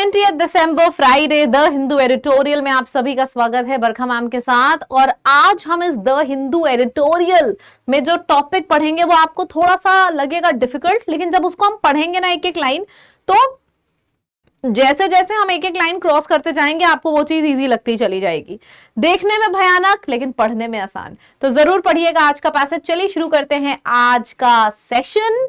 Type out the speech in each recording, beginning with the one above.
20 December Friday the Hindu editorial में आप सभी का स्वागत है बरखा मैम के साथ। और आज हम इस द हिंदू एडिटोरियल में जो टॉपिक पढ़ेंगे वो आपको थोड़ा सा लगेगा डिफिकल्ट, लेकिन जब उसको हम पढ़ेंगे ना एक एक लाइन, तो जैसे जैसे हम एक एक लाइन क्रॉस करते जाएंगे आपको वो चीज इजी लगती चली जाएगी। देखने में भयानक लेकिन पढ़ने में आसान, तो जरूर पढ़िएगा आज का पैसेज। चलिए शुरू करते हैं आज का सेशन।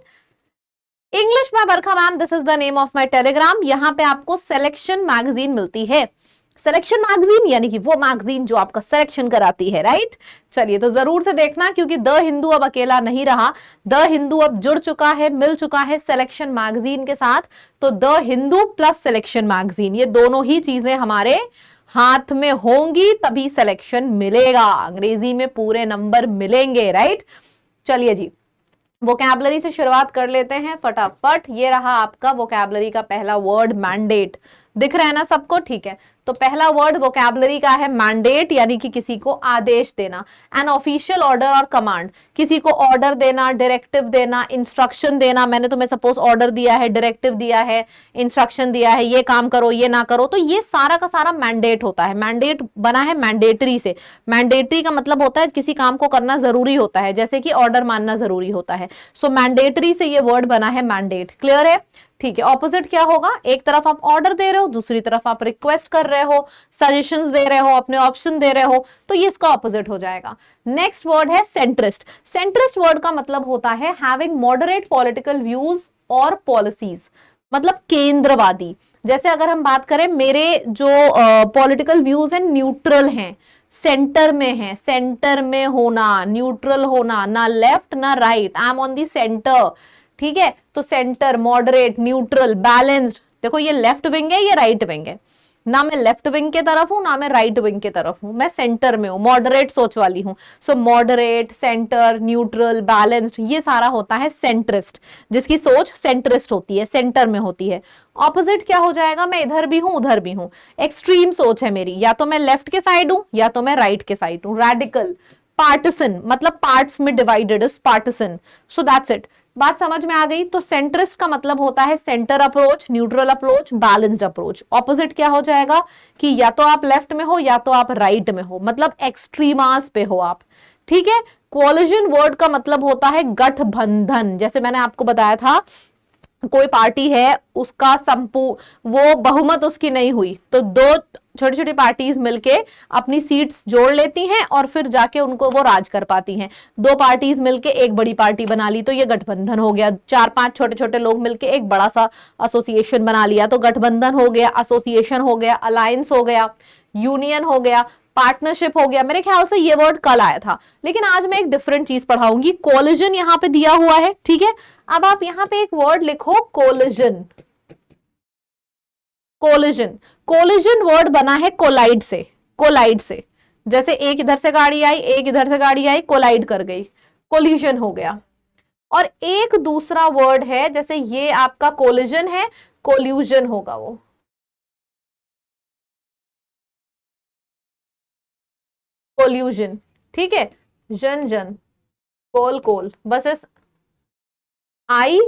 इंग्लिश में Barkha ma'am, this is the name of my Telegram. यहाँ पे आपको सिलेक्शन मैगजीन मिलती है। सिलेक्शन मैगजीन यानी कि वो मैगजीन जो आपका सिलेक्शन कराती है, राइट। चलिए तो जरूर से देखना, क्योंकि द हिंदू अब अकेला नहीं रहा। द हिंदू अब जुड़ चुका है, मिल चुका है सिलेक्शन मैगजीन के साथ। तो the Hindu plus selection magazine, ये दोनों ही चीजें हमारे हाथ में होंगी तभी सिलेक्शन मिलेगा। अंग्रेजी में पूरे नंबर मिलेंगे, राइट। चलिए जी, वोकैबुलरी से शुरुआत कर लेते हैं फटाफट। ये रहा आपका वोकैबुलरी का पहला वर्ड, मैंडेट। दिख रहा है ना सबको? ठीक है, तो पहला वर्ड वोकैबुलरी का है मैंडेट, यानी कि किसी को आदेश देना। एन ऑफिशियल ऑर्डर और कमांड, किसी को ऑर्डर देना, डायरेक्टिव देना, इंस्ट्रक्शन देना। मैंने तुम्हें सपोज ऑर्डर दिया है, डायरेक्टिव दिया है, इंस्ट्रक्शन दिया है, ये काम करो, ये ना करो, तो ये सारा का सारा मैंडेट होता है। मैंडेट बना है मैंडेटरी से। मैंडेटरी का मतलब होता है किसी काम को करना जरूरी होता है, जैसे कि ऑर्डर मानना जरूरी होता है। सो मैंडेटरी से ये वर्ड बना है मैंडेट। क्लियर है? ठीक है। ऑपोजिट क्या होगा? एक तरफ आप ऑर्डर दे रहे हो, दूसरी तरफ आप रिक्वेस्ट कर रहे हो, सजेशंस दे रहे हो, अपने ऑप्शन दे रहे हो, तो ये इसका ऑपोजिट हो जाएगा। नेक्स्ट वर्ड है सेंट्रिस्ट। सेंट्रिस्ट वर्ड का मतलब होता है हैविंग मॉडरेट पॉलिटिकल व्यूज और पॉलिसीज, मतलब केंद्रवादी। जैसे अगर हम बात करें, मेरे जो पॉलिटिकल व्यूज हैं न्यूट्रल हैं, सेंटर में है। सेंटर में होना, न्यूट्रल होना, ना लेफ्ट ना right, I am on the centre. ठीक है, तो सेंटर, मॉडरेट, न्यूट्रल, बैलेंस्ड। देखो ये लेफ्ट विंग है, ये राइट विंग है। ना मैं लेफ्ट विंग के तरफ हूं, ना मैं राइट विंग के तरफ हूं, मैं सेंटर में हूं, मॉडरेट सोच वाली हूं। सो मॉडरेट, सेंटर, न्यूट्रल, बैलेंस्ड, ये सारा होता है सेंट्रिस्ट, जिसकी सोच सेंट्रिस्ट होती है, सेंटर में होती है। ऑपोजिट क्या हो जाएगा? मैं इधर भी हूं उधर भी हूं, एक्सट्रीम सोच है मेरी, या तो मैं लेफ्ट के साइड हूं या तो मैं राइट के साइड हूं। रेडिकल, पार्टिसन, मतलब पार्ट्स में divided is partition. So that's it. बात समझ में आ गई? तो सेंट्रिस्ट का मतलब होता है centre approach, neutral approach, balanced approach. Opposite क्या हो जाएगा कि या तो आप लेफ्ट में हो या तो आप राइट में हो, मतलब एक्सट्रीमास पे हो आप। ठीक है। कोलिजन वर्ड का मतलब होता है गठबंधन। जैसे मैंने आपको बताया था, कोई पार्टी है, उसका वो बहुमत उसकी नहीं हुई, तो दो छोटी छोटी पार्टीज मिलके अपनी सीट्स जोड़ लेती हैं और फिर जाके उनको वो राज कर पाती हैं। दो पार्टीज मिलके एक बड़ी पार्टी बना ली तो ये गठबंधन हो गया। चार पांच छोटे छोटे लोग मिलके एक बड़ा सा एसोसिएशन बना लिया तो गठबंधन हो गया, एसोसिएशन हो गया, अलायंस हो गया, यूनियन हो गया, पार्टनरशिप हो गया। मेरे ख्याल से ये वर्ड कल आया था, लेकिन आज मैं एक डिफरेंट चीज पढ़ाऊंगी। कोलिजन यहाँ पे दिया हुआ है, ठीक है। अब आप यहाँ पे एक वर्ड लिखो, कोलिजन। कोलिजन, कोलिजन वर्ड बना है कोलाइड से। कोलाइड से, जैसे एक इधर से गाड़ी आई, एक इधर से गाड़ी आई, कोलाइड कर गई, कोलिजन हो गया। और एक दूसरा वर्ड है, जैसे ये आपका कोलिजन है, कोल्यूजन होगा वो। कोल्यूजन, ठीक है। जन जन, कोल कोल, बस इस आई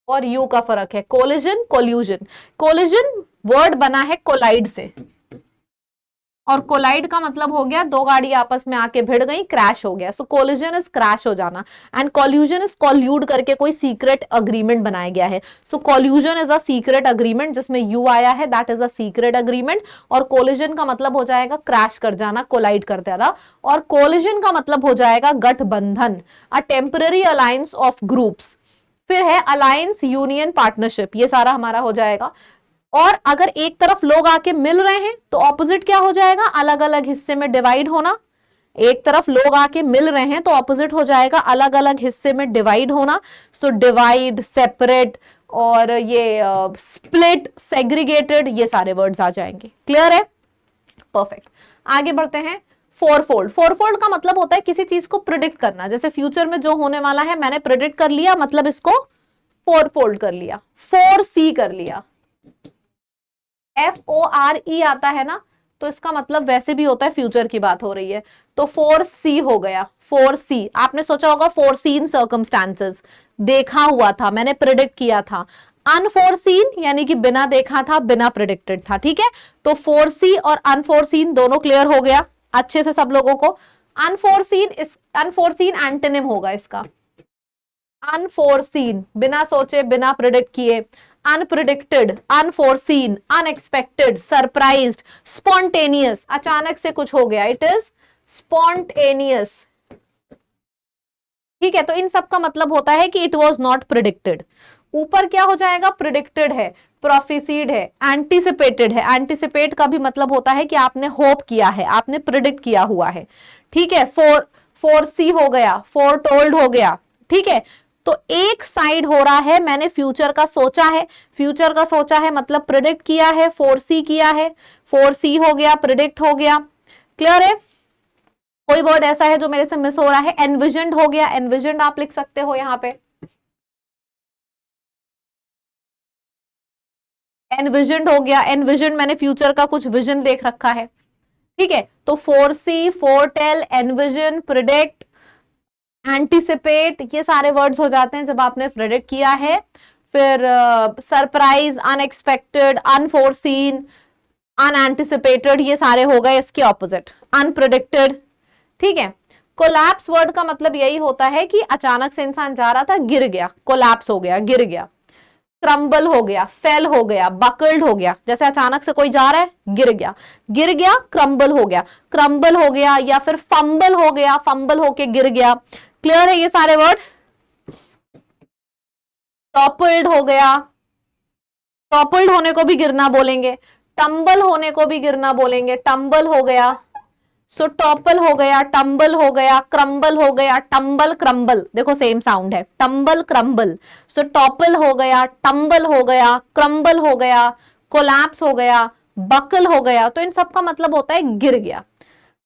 और यू का फर्क है। Collision, collusion. कोलिजन वर्ड बना है कोलाइड से, और कोलाइड का मतलब हो गया दो गाड़ी आपस में आके भिड़ गई, क्रैश हो गया। सो कोलिजन इज क्रैश हो जाना, एंड कोल्यूजन इज कॉल्यूड करके कोई सीक्रेट अग्रीमेंट बनाया गया है। So collusion is a secret agreement, जिसमें यू आया है, that is a secret agreement. और कोलिजन का मतलब हो जाएगा क्रैश कर जाना, कोलाइड कर जाना। और कोलिजन का मतलब हो जाएगा गठबंधन, a temporary alliance of groups. फिर है अलायंस, यूनियन, पार्टनरशिप, ये सारा हमारा हो जाएगा। और अगर एक तरफ लोग आके मिल रहे हैं तो ऑपोजिट क्या हो जाएगा? अलग अलग हिस्से में डिवाइड होना। एक तरफ लोग आके मिल रहे हैं तो ऑपोजिट हो जाएगा अलग अलग हिस्से में डिवाइड होना। सो डिवाइड, सेपरेट, और ये स्प्लिट, सेग्रीगेटेड, ये सारे वर्ड्स आ जाएंगे। क्लियर है? परफेक्ट। आगे बढ़ते हैं। फोरफोल्ड, फोरफोल्ड का मतलब होता है किसी चीज को प्रिडिक्ट करना। जैसे फ्यूचर में जो होने वाला है मैंने प्रिडिक्ट कर लिया, मतलब इसको फोरफोल्ड कर लिया, 4C कर लिया। FORE आता है ना, तो इसका मतलब वैसे भी होता है, फ्यूचर की बात हो रही है, तो 4C हो गया। 4C आपने सोचा होगा 4 सीन सर्कमस्टांसेस, देखा हुआ था, मैंने प्रिडिक्ट किया था। अनफोर्सीन यानी कि बिना देखा था, बिना प्रिडिक्टेड था, ठीक है। तो फोरसी और अनफोर्सीन दोनों क्लियर हो गया अच्छे से सब लोगों को। अनफोर्सीन एंटोनिम होगा इसका, अनफोर्सीन बिना सोचे बिना प्रिडिक्ट किए, unpredicted, unforeseen, unexpected, surprised, spontaneous, अचानक से कुछ हो गया, इट इज स्पॉन्टेनियस, ठीक है। तो इन सब का मतलब होता है कि इट वॉज नॉट प्रिडिक्टेड। ऊपर क्या हो जाएगा, प्रिडिक्टेड है, प्रोफेसीड है, एंटिसिपेटेड है। एंटिसिपेट का भी मतलब होता है कि आपने होप किया है, आपने प्रिडिक्ट किया हुआ है, ठीक है। फोरसी हो गया, फोर टोल्ड हो गया, ठीक है। तो एक साइड हो रहा है मैंने फ्यूचर का सोचा है, फ्यूचर का सोचा है मतलब प्रिडिक्ट किया है, फोरसी किया है, फोरसी हो गया, प्रिडिक्ट हो गया, क्लियर है। कोई वर्ड ऐसा है जो मेरे से मिस हो रहा है, एनविजनड हो गया, एनविजनड आप लिख सकते हो यहां पे, एनविजनड हो गया, एनविजन मैंने फ्यूचर का कुछ विजन देख रखा है, ठीक है। तो फोरसी, फोरटेल, एनविजन, प्रिडिक्ट, एंटिसिपेट, ये सारे वर्ड्स हो जाते हैं जब आपने प्रिडिक्ट किया है। फिर सरप्राइज, अनएक्सपेक्टेड, अनफोर्सीन, अनएंटिसिपेटेड, ये सारे हो गए इसके ऑपोजिट, अनप्रिडिक्टेड, ठीक है। कोलैप्स वर्ड का मतलब यही होता है कि अचानक से इंसान जा रहा था, गिर गया, कोलैप्स हो गया, गिर गया। क्रम्बल हो गया, फेल हो गया, बकल्ड हो गया, जैसे अचानक से कोई जा रहा है, गिर गया, गिर गया, क्रम्बल हो गया, क्रम्बल हो गया, या फिर फंबल हो गया, फंबल होके गिर गया, क्लियर है ये सारे वर्ड। टॉपल्ड हो गया, टॉपल्ड होने को भी गिरना बोलेंगे, टंबल होने को भी गिरना बोलेंगे, टंबल हो गया, सो टॉपल हो गया, टंबल हो गया, क्रम्बल हो गया, टंबल क्रम्बल, देखो सेम साउंड है, टंबल क्रम्बल। सो टॉपल हो गया, टंबल हो गया, क्रम्बल हो गया, कोलैप्स हो गया, बकल हो गया। तो इन सब का मतलब होता है गिर गया।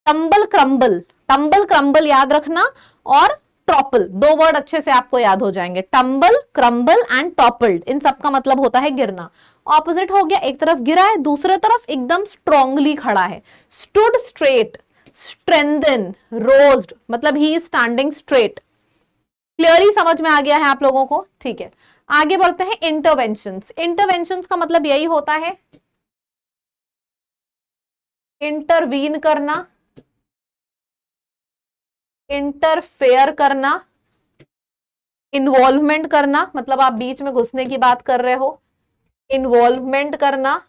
टंबल क्रम्बल, टंबल क्रम्बल याद रखना, और टॉपल, दो वर्ड अच्छे से आपको याद हो जाएंगे, टंबल, क्रम्बल एंड टॉपल्ड, इन सब का मतलब होता है गिरना। ऑपोजिट हो गया, एक तरफ गिरा है, दूसरे तरफ एकदम स्ट्रांगली खड़ा है, स्टूड स्ट्रेट, स्ट्रेंथन, रोज्ड, मतलब he is standing straight. Clearly समझ में आ गया है आप लोगों को, ठीक है। आगे बढ़ते हैं, इंटरवेंशंस। इंटरवेंशंस का मतलब यही होता है इंटरवीन करना, इंटरफेयर करना, इन्वॉल्वमेंट करना, मतलब आप बीच में घुसने की बात कर रहे हो, इन्वॉल्वमेंट करना,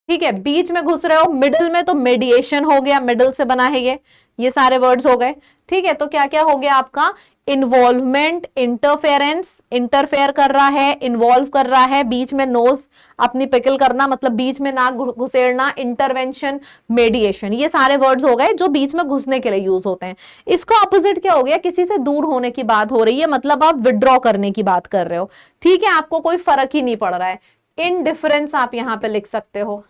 ठीक है, बीच में घुस रहे हो। मिडिल में तो मेडिएशन हो गया, मिडिल से बना है ये सारे वर्ड्स हो गए, ठीक है। तो क्या क्या हो गया आपका, इन्वॉल्वमेंट, इंटरफेरेंस, इंटरफेयर कर रहा है, इन्वॉल्व कर रहा है, बीच में नोज अपनी पिकल करना, मतलब बीच में नाक घुसेड़ना, इंटरवेंशन, मेडिएशन, ये सारे वर्ड्स हो गए जो बीच में घुसने के लिए यूज होते हैं। इसका ऑपोजिट क्या हो गया, किसी से दूर होने की बात हो रही है, मतलब आप विड्रॉ करने की बात कर रहे हो, ठीक है, आपको कोई फर्क ही नहीं पड़ रहा है। इनडिफरेंस आप यहां पे लिख सकते हो,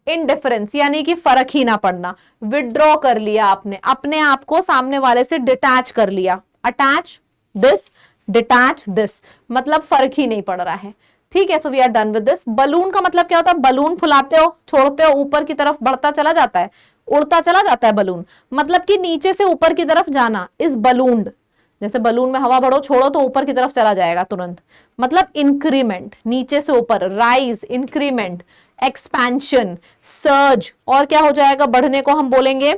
इनडिफरेंस यानी कि फर्क ही ना पड़ना, विड्रॉ कर लिया आपने, अपने आप को सामने वाले से डिटैच कर लिया, अटैच दिस, डिटैच दिस, मतलब फर्क ही नहीं पड़ रहा है, ठीक है। So we are done with this. Balloon का मतलब क्या होता है, बलून फुलाते हो, छोड़ते हो, ऊपर की तरफ बढ़ता चला जाता है, उड़ता चला जाता है बलून, मतलब कि नीचे से ऊपर की तरफ जाना, इज बलून्ड। जैसे बलून में हवा भरो, छोड़ो तो ऊपर की तरफ चला जाएगा तुरंत, मतलब इंक्रीमेंट, नीचे से ऊपर, राइज, इंक्रीमेंट, एक्सपेंशन, सर्ज, और क्या हो जाएगा, बढ़ने को हम बोलेंगे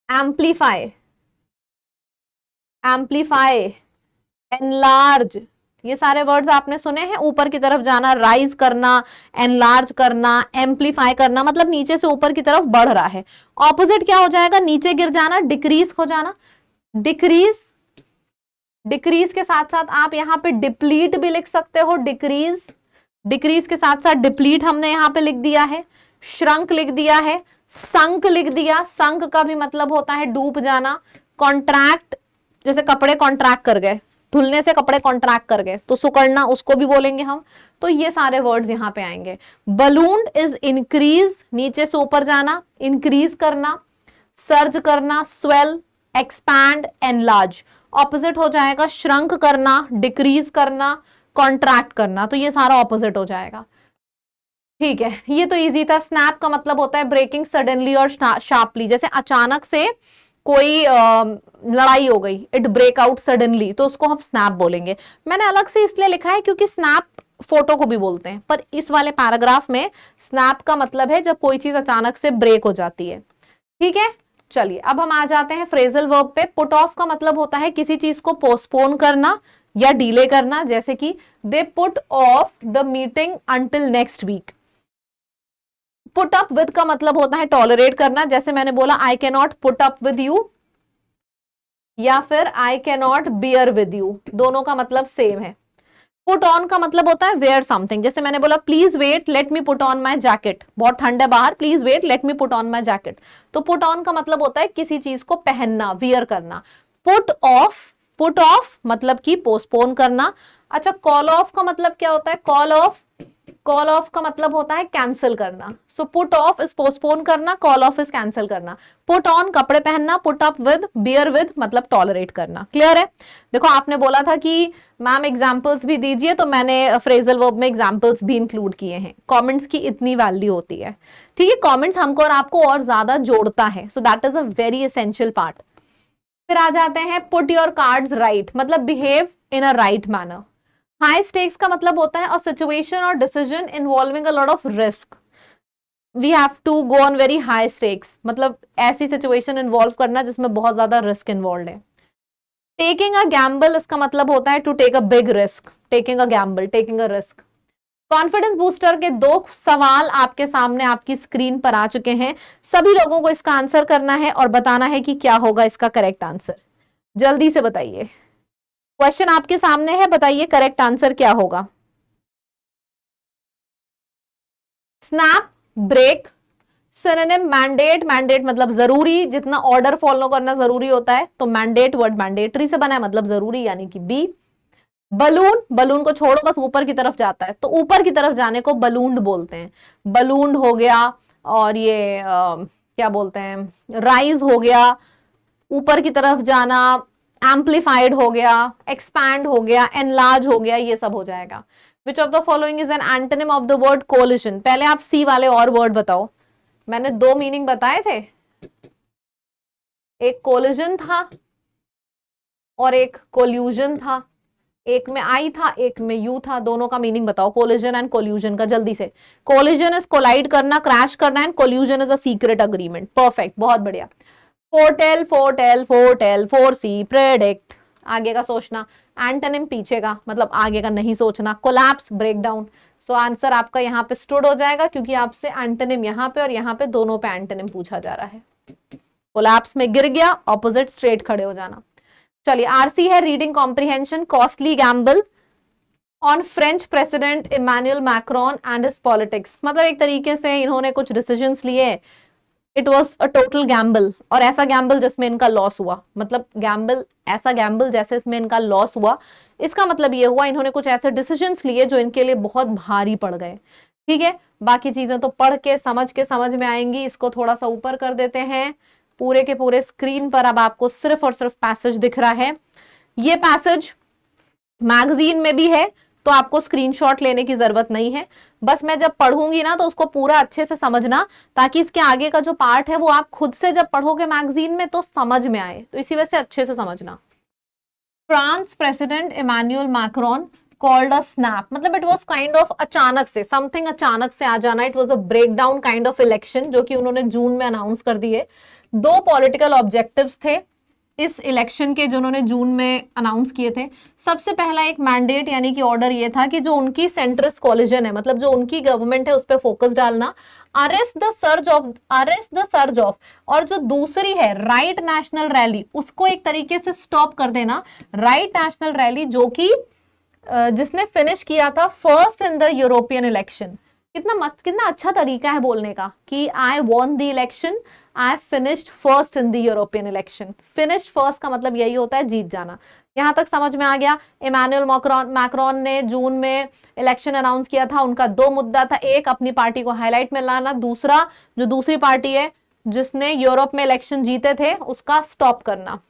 एम्पलीफाई, एम्पलीफाई, एनलार्ज, ये सारे वर्ड्स आपने सुने हैं, ऊपर की तरफ जाना, राइज करना, एनलार्ज करना, एम्पलीफाई करना, मतलब नीचे से ऊपर की तरफ बढ़ रहा है। ऑपोजिट क्या हो जाएगा, नीचे गिर जाना, डिक्रीज हो जाना, डिक्रीज, डिक्रीज के साथ साथ आप यहां पे डिप्लीट भी लिख सकते हो, डिक्रीज, डिक्रीज के साथ साथ डिप्लीट हमने यहां पे लिख दिया है, श्रंक लिख दिया है, संक लिख दिया, संक का भी मतलब होता है डूब जाना, कॉन्ट्रैक्ट, जैसे कपड़े कॉन्ट्रैक्ट कर गए, धुलने से कपड़े कॉन्ट्रैक्ट कर गए, तो सुकड़ना उसको भी बोलेंगे हम। तो ये सारे वर्ड्स यहां पे आएंगे। बलून इज इंक्रीज, नीचे से ऊपर जाना, इंक्रीज करना, सर्ज करना, स्वेल, एक्सपैंड, एनलार्ज। ऑपोजिट हो जाएगा श्रंक करना, डिक्रीज करना, कॉन्ट्रैक्ट करना, तो ये सारा ऑपोजिट हो जाएगा, ठीक है। ये तो इजी था। स्नैप का मतलब होता है ब्रेकिंग सडनली और शार्पली, जैसे अचानक से कोई लड़ाई हो गई, इट ब्रेक आउट सडनली, तो उसको हम स्नैप बोलेंगे। मैंने अलग से इसलिए लिखा है क्योंकि स्नैप फोटो को भी बोलते हैं, पर इस वाले पैराग्राफ में स्नैप का मतलब है जब कोई चीज अचानक से ब्रेक हो जाती है। ठीक है, चलिए अब हम आ जाते हैं फ्रेजल वर्ब पे। पुट ऑफ का मतलब होता है किसी चीज को पोस्टपोन करना या डिले करना, जैसे कि they put off the meeting until next week. Put up with का मतलब होता है टॉलरेट करना, जैसे मैंने बोला I can not put up with you, या फिर I can not bear with you, दोनों का मतलब सेम है। पुट ऑन का मतलब होता है वेयर समथिंग, जैसे मैंने बोला please wait let me put on my jacket, बहुत ठंड है बाहर, please wait let me put on my jacket. तो पुट ऑन का मतलब होता है किसी चीज को पहनना, वियर करना। पुट ऑफ मतलब कि पोस्टपोन करना। अच्छा, कॉल ऑफ का मतलब क्या होता है? कॉल ऑफ का मतलब होता है कैंसिल करना। So put off is postpone करना, कॉल ऑफ इज कैंसिल करना। पुट ऑन कपड़े पहनना, put up with, bear with मतलब टॉलरेट करना। क्लियर है? देखो आपने बोला था कि मैम एग्जांपल्स भी दीजिए, तो मैंने फ्रेजल वर्ब में एग्जांपल्स भी इंक्लूड किए हैं। कमेंट्स की इतनी वैल्यू होती है, ठीक है? कमेंट्स हमको और आपको और ज्यादा जोड़ता है, so that is a very essential part. फिर आ जाते हैं पुट योर कार्ड्स राइट, मतलब behave in a right manner. High stakes का मतलब होता है अ सिचुएशन और decision involving a lot of risk. We have to go on very high stakes, मतलब ऐसी सिचुएशन इन्वॉल्व करना जिसमें बहुत ज्यादा रिस्क इन्वॉल्व है। टेकिंग अ गैम्बल, इसका मतलब होता है to take a big risk, taking a Gamble, taking a risk. Confidence booster के 2 सवाल आपके सामने आपकी स्क्रीन पर आ चुके हैं। सभी लोगों को इसका आंसर करना है और बताना है कि क्या होगा इसका करेक्ट आंसर। जल्दी से बताइए, क्वेश्चन आपके सामने है, बताइए करेक्ट आंसर क्या होगा। Snap, break, synonym mandate, mandate मतलब जरूरी, जितना ऑर्डर फॉलो करना जरूरी होता है, तो मैंडेट वर्ड मैंडेटरी से बना है, मतलब जरूरी, यानी कि बी। बलून, बलून को छोड़ो, बस ऊपर की तरफ जाता है, तो ऊपर की तरफ जाने को बलून्ड बोलते हैं। बलून्ड हो गया, और ये क्या बोलते हैं, राइज हो गया, ऊपर की तरफ जाना, एम्पलीफाइड हो गया, एक्सपैंड हो गया, एनलार्ज हो गया, ये सब हो जाएगा। Which of the following is an antonym of the word collision? पहले आप सी वाले और वर्ड बताओ। मैंने 2 मीनिंग बताए थे, एक कोलिजन था और एक कोल्यूजन था। एक में आई था, एक में यू था, दोनों का मीनिंग बताओ, कोलिजन एंड कोल्यूजन का, जल्दी से। कोलिजन इज कोलाइड करना, क्रैश करना, and collusion is a secret agreement. Perfect, बहुत बढ़िया। फोरटेल, फोरटेल, फोरटेल, फोरसी, प्रेडिक्ट, आगे का सोचना। एंटोनिम पीछे का, मतलब आगे का नहीं सोचना। Collapse, breakdown. सो आंसर आपका यहाँ पे स्टूड हो जाएगा, क्योंकि आपसे एंटोनिम यहाँ पे और यहाँ पे दोनों पे एंटोनिम पूछा जा रहा है। कोलैप्स में गिर गया, ऑपोजिट स्ट्रेट खड़े हो जाना। चलिए, आरसी है reading comprehension, costly gamble on French president Emmanuel Macron and his politics, मतलब एक तरीके से इन्होंने कुछ डिसीजंस लिए, it was a total gamble, और ऐसा गैम्बल जिसमें इनका लॉस हुआ, मतलब गैम्बल, ऐसा गैम्बल जैसे इसमें इनका लॉस हुआ। इसका मतलब ये हुआ इन्होंने कुछ ऐसे डिसीजंस लिए जो इनके लिए बहुत भारी पड़ गए। ठीक है, बाकी चीजें तो पढ़ के समझ में आएंगी। इसको थोड़ा सा ऊपर कर देते हैं, पूरे के पूरे स्क्रीन पर अब आपको सिर्फ और सिर्फ पैसेज दिख रहा है। ये पैसेज मैगजीन में भी है, तो आपको स्क्रीनशॉट लेने की जरूरत नहीं है। बस मैं जब पढ़ूंगी ना, तो उसको पूरा अच्छे से समझना, ताकि इसके आगे का जो पार्ट है वो आप खुद से जब पढ़ोगे मैगजीन में तो समझ में आए, तो इसी वजह से अच्छे से समझना। France president Emmanuel Macron called a snap, मतलब इट वाज काइंड ऑफ अचानक से, समथिंग अचानक से आ जाना। It was a breakdown kind of election, जो कि उन्होंने जून में अनाउंस कर दिए। 2 पॉलिटिकल ऑब्जेक्टिव्स थे इस इलेक्शन के, जो उन्होंने जून में अनाउंस किए थे। सबसे पहला एक मैंडेट यानी कि ऑर्डर ये था कि जो उनकी सेंट्रिस्ट कोलिजन है, मतलब जो उनकी गवर्नमेंट है, उस पर फोकस डालना। अरेस्ट द सर्ज ऑफ, और जो दूसरी है राइट नेशनल रैली, उसको एक तरीके से स्टॉप कर देना। राइट नेशनल रैली जो कि जिसने फिनिश किया था first in the European election. कितना मस्त, कितना अच्छा तरीका है बोलने का कि I won the election, I finished first in the European election. Finished first का मतलब यही होता है जीत जाना। यहां तक समझ में आ गया। इमैनुअल मैक्रोन ने जून में इलेक्शन अनाउंस किया था। उनका 2 मुद्दा था, एक अपनी पार्टी को हाईलाइट में लाना, दूसरा जो दूसरी पार्टी है जिसने यूरोप में इलेक्शन जीते थे उसका स्टॉप करना।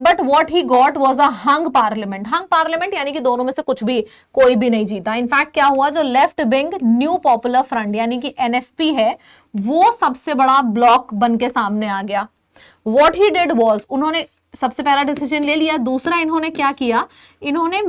But what he got was a hung parliament. Hung parliament यानी कि दोनों में से कुछ भी, कोई भी नहीं जीता। इनफैक्ट क्या हुआ, जो left wing new popular front यानी कि एनएफपी है, वो सबसे बड़ा ब्लॉक बन के सामने आ गया। व्हाट ही डिड वाज, उन्होंने सबसे पहला डिसीजन ले लिया। दूसरा इन्होंने क्या किया, इन्होंने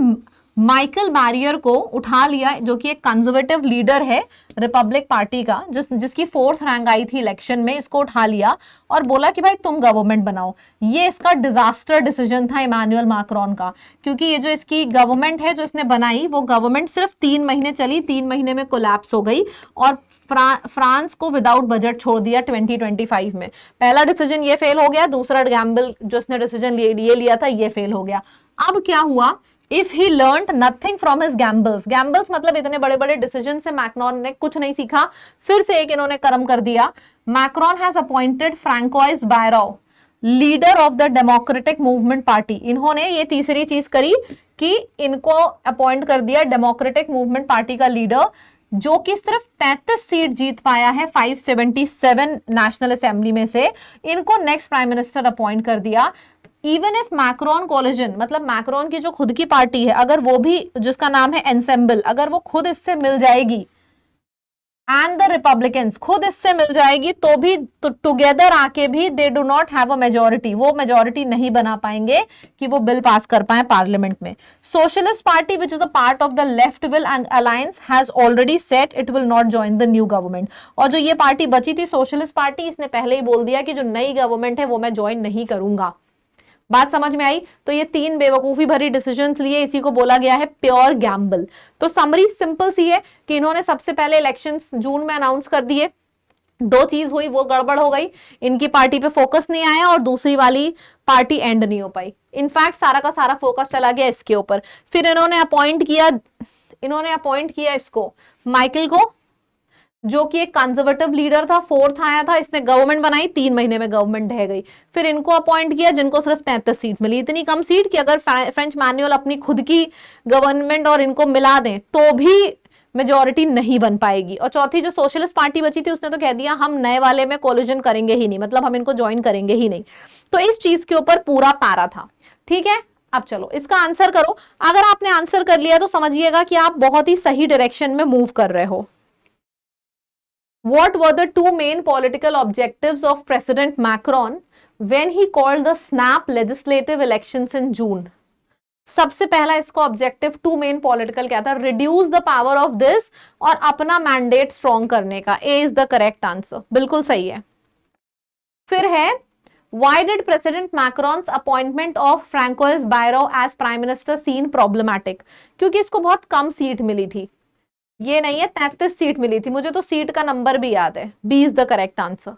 माइकल बैरियर को उठा लिया, जो कि एक कंजर्वेटिव लीडर है रिपब्लिक पार्टी का, जिसकी 4th रैंक आई थी इलेक्शन में, इसको उठा लिया और बोला कि भाई तुम गवर्नमेंट बनाओ। ये इसका डिजास्टर डिसीजन था इमैनुअल मैक्रोन का, क्योंकि ये जो इसकी गवर्नमेंट है जो इसने बनाई, वो गवर्नमेंट सिर्फ 3 महीने चली, 3 महीने में कोलैप्स हो गई और फ्रांस को विदाउट बजट छोड़ दिया 2025 में। पहला डिसीजन ये फेल हो गया, दूसरा गैम्बल जो इसने डिसीजन ये लिया था ये फेल हो गया। अब क्या हुआ, if he learned nothing from his gambles, gambles मतलब इतने बड़े बड़े डिसीजन से मैक्रोन ने कुछ नहीं सीखा, फिर से एक इन्होंने कर्म कर दिया। Macron has appointed François बायरो leader of the democratic movement party. इन्होंने ये तीसरी चीज करी कि इनको अपॉइंट कर दिया डेमोक्रेटिक मूवमेंट पार्टी का लीडर, जो कि सिर्फ 33 सीट जीत पाया है 577 नेशनल असेंबली में से। इनको नेक्स्ट प्राइम मिनिस्टर अपॉइंट कर दिया। इवन इफ मैक्रोन कोलिजन, मतलब मैक्रोन की जो खुद की पार्टी है, अगर वो भी, जिसका नाम है एनसेम्बल, अगर वो खुद इससे मिल जाएगी एंड द रिपब्लिकन्स खुद इससे मिल जाएगी, तो भी टुगेदर आके भी they do not have a majority, वो मेजोरिटी नहीं बना पाएंगे कि वो बिल पास कर पाए पार्लियामेंट में। Socialist party which is a part of the left will alliance has already set it will not join the new government. और जो ये पार्टी बची थी सोशलिस्ट पार्टी, इसने पहले ही बोल दिया कि जो नई गवर्नमेंट है वो मैं ज्वाइन नहीं करूंगा। बात समझ में आई? तो ये 3 बेवकूफी भरी डिसीजंस लिए, इसी को बोला गया है प्योर गैम्बल। तो समरी सिंपल सी है कि इन्होंने सबसे पहले इलेक्शंस जून में अनाउंस कर दिए, 2 चीज हुई, वो गड़बड़ हो गई, इनकी पार्टी पे फोकस नहीं आया और दूसरी वाली पार्टी एंड नहीं हो पाई। इनफैक्ट सारा का सारा फोकस चला गया इसके ऊपर। फिर इन्होंने अपॉइंट किया इसको माइकल को, जो कि एक कंजर्वेटिव लीडर था, 4th आया था, इसने गवर्नमेंट बनाई, 3 महीने में गवर्नमेंट ढह गई। फिर इनको अपॉइंट किया जिनको सिर्फ 33 सीट मिली, इतनी कम सीट कि अगर फ्रेंच मैनुअल अपनी खुद की गवर्नमेंट और इनको मिला दें तो भी मेजोरिटी नहीं बन पाएगी। और चौथी जो सोशलिस्ट पार्टी बची थी, उसने तो कह दिया हम नए वाले में कोलिजन करेंगे ही नहीं, मतलब हम इनको ज्वाइन करेंगे ही नहीं। तो इस चीज के ऊपर पूरा पैरा था। ठीक है, अब चलो इसका आंसर करो। अगर आपने आंसर कर लिया तो समझिएगा कि आप बहुत ही सही डायरेक्शन में मूव कर रहे हो। What were the 2 main political objectives of President Macron when he called the snap legislative elections in June? सबसे पहला इसका ऑब्जेक्टिव 2 मेन पॉलिटिकल क्या था? Reduce the power of this और अपना मैंडेट स्ट्रॉन्ग करने का। ए इज द करेक्ट आंसर, बिल्कुल सही है। फिर है Why did President Macron's appointment of Francois Bayrou as Prime Minister seem problematic? क्योंकि इसको बहुत कम सीट मिली थी, ये नहीं है 33 सीट मिली थी, मुझे तो सीट का नंबर भी याद है। B is the correct answer.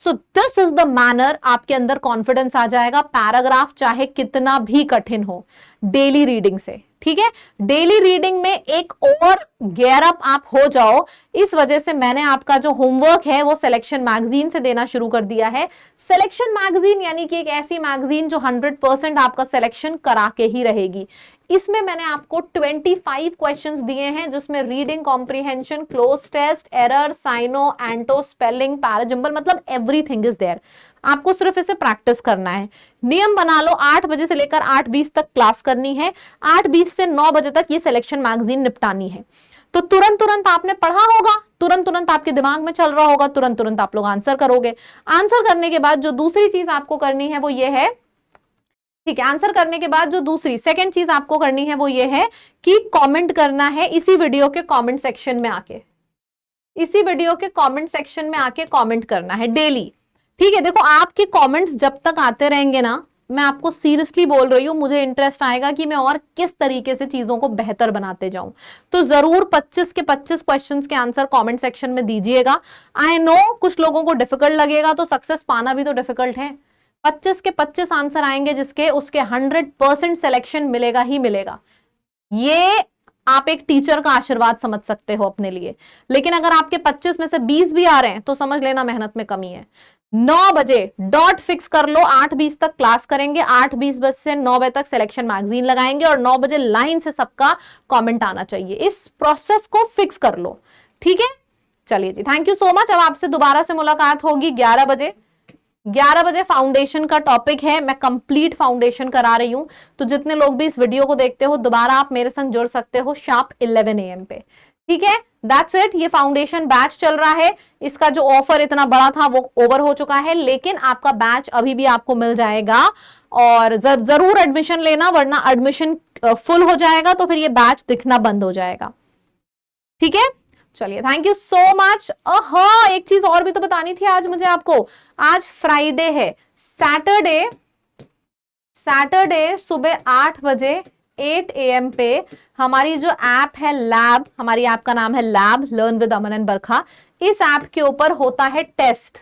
So this is the manner, आपके अंदर कॉन्फिडेंस आ जाएगा, पैराग्राफ चाहे कितना भी कठिन हो, डेली रीडिंग से। ठीक है, डेली रीडिंग में एक और गेयर अप आप हो जाओ। इस वजह से मैंने आपका जो होमवर्क है वो सिलेक्शन मैगजीन से देना शुरू कर दिया है। सिलेक्शन मैगजीन यानी कि एक ऐसी मैगजीन जो 100% आपका सिलेक्शन करा के ही रहेगी। इसमें मैंने आपको 25 क्वेश्चंस दिए हैं, जिसमें reading comprehension, cloze test, error, syno, anto, spelling, parajumble, मतलब एवरीथिंग इज देयर। आपको सिर्फ इसे प्रैक्टिस करना है। नियम बना लो, 8 बजे से लेकर 8:20 तक क्लास करनी है, 8:20 से 9 बजे तक ये सिलेक्शन मैगजीन निपटानी है। तो तुरंत आपने पढ़ा होगा, तुरंत आपके दिमाग में चल रहा होगा, तुरंत आप लोग आंसर करोगे। आंसर करने के बाद जो दूसरी चीज आपको करनी है वो ये है, ठीक है, आंसर करने के बाद जो दूसरी सेकंड चीज आपको करनी है वो ये है कि कमेंट करना है इसी वीडियो के कमेंट सेक्शन में आके, इसी वीडियो के कमेंट सेक्शन में आके कमेंट करना है डेली। ठीक है, देखो आपके कमेंट्स जब तक आते रहेंगे ना, मैं आपको सीरियसली बोल रही हूँ, मुझे इंटरेस्ट आएगा कि मैं और किस तरीके से चीजों को बेहतर बनाते जाऊं। तो जरूर 25 के 25 क्वेश्चंस के आंसर कमेंट सेक्शन में दीजिएगा। आई नो कुछ लोगों को डिफिकल्ट लगेगा, तो सक्सेस पाना भी तो डिफिकल्ट है। 25 के 25 आंसर आएंगे जिसके उसके 100% सिलेक्शन मिलेगा ही मिलेगा। ये आप एक टीचर का आशीर्वाद समझ सकते हो अपने लिए। लेकिन अगर आपके 25 में से 20 भी आ रहे हैं तो समझ लेना मेहनत में कमी है। 9 बजे डॉट फिक्स कर लो, 8:20 तक क्लास करेंगे, 8:20 बजे से 9 बजे तक सिलेक्शन मैगजीन लगाएंगे और 9 बजे लाइन से सबका कमेंट आना चाहिए। इस प्रोसेस को फिक्स कर लो, ठीक है। चलिए जी, थैंक यू सो मच। अब आपसे दोबारा से मुलाकात होगी 11 बजे। 11 बजे फाउंडेशन का टॉपिक है, मैं कंप्लीट फाउंडेशन करा रही हूं। तो जितने लोग भी इस वीडियो को देखते हो, दोबारा आप मेरे संग जुड़ सकते हो शार्प 11 AM पे। ठीक है, दैट्स इट। ये फाउंडेशन बैच चल रहा है, इसका जो ऑफर इतना बड़ा था वो ओवर हो चुका है, लेकिन आपका बैच अभी भी आपको मिल जाएगा और जरूर एडमिशन लेना, वरना एडमिशन फुल हो जाएगा तो फिर ये बैच दिखना बंद हो जाएगा। ठीक है, चलिए, थैंक यू सो मच। हाँ, एक चीज और भी तो बतानी थी आज मुझे आपको। आज फ्राइडे है, सैटरडे सुबह 8 बजे 8 AM पे हमारी जो ऐप है लैब, हमारी ऐप का नाम है lab learn with Aman and Barkha, इस ऐप के ऊपर होता है टेस्ट,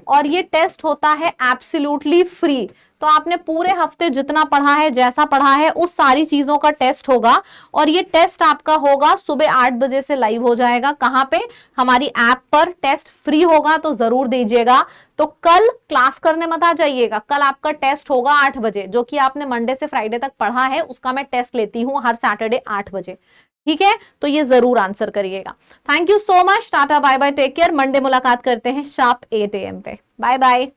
और ये टेस्ट होता है एब्सोल्युटली फ्री। तो आपने पूरे हफ्ते जितना पढ़ा है, जैसा पढ़ा है, उस सारी चीजों का टेस्ट होगा, और ये टेस्ट आपका होगा सुबह 8 बजे से लाइव हो जाएगा। कहाँ पे? हमारी ऐप पर टेस्ट फ्री होगा, तो जरूर दीजिएगा। तो कल क्लास करने मत आ जाइएगा, कल आपका टेस्ट होगा 8 बजे, जो कि आपने मंडे से फ्राइडे तक पढ़ा है उसका मैं टेस्ट लेती हूँ हर सैटरडे 8 बजे। ठीक है, तो ये जरूर आंसर करिएगा। Thank you so much, tata bye bye, take care. Monday मुलाकात करते हैं शार्प 8 AM पे। Bye bye.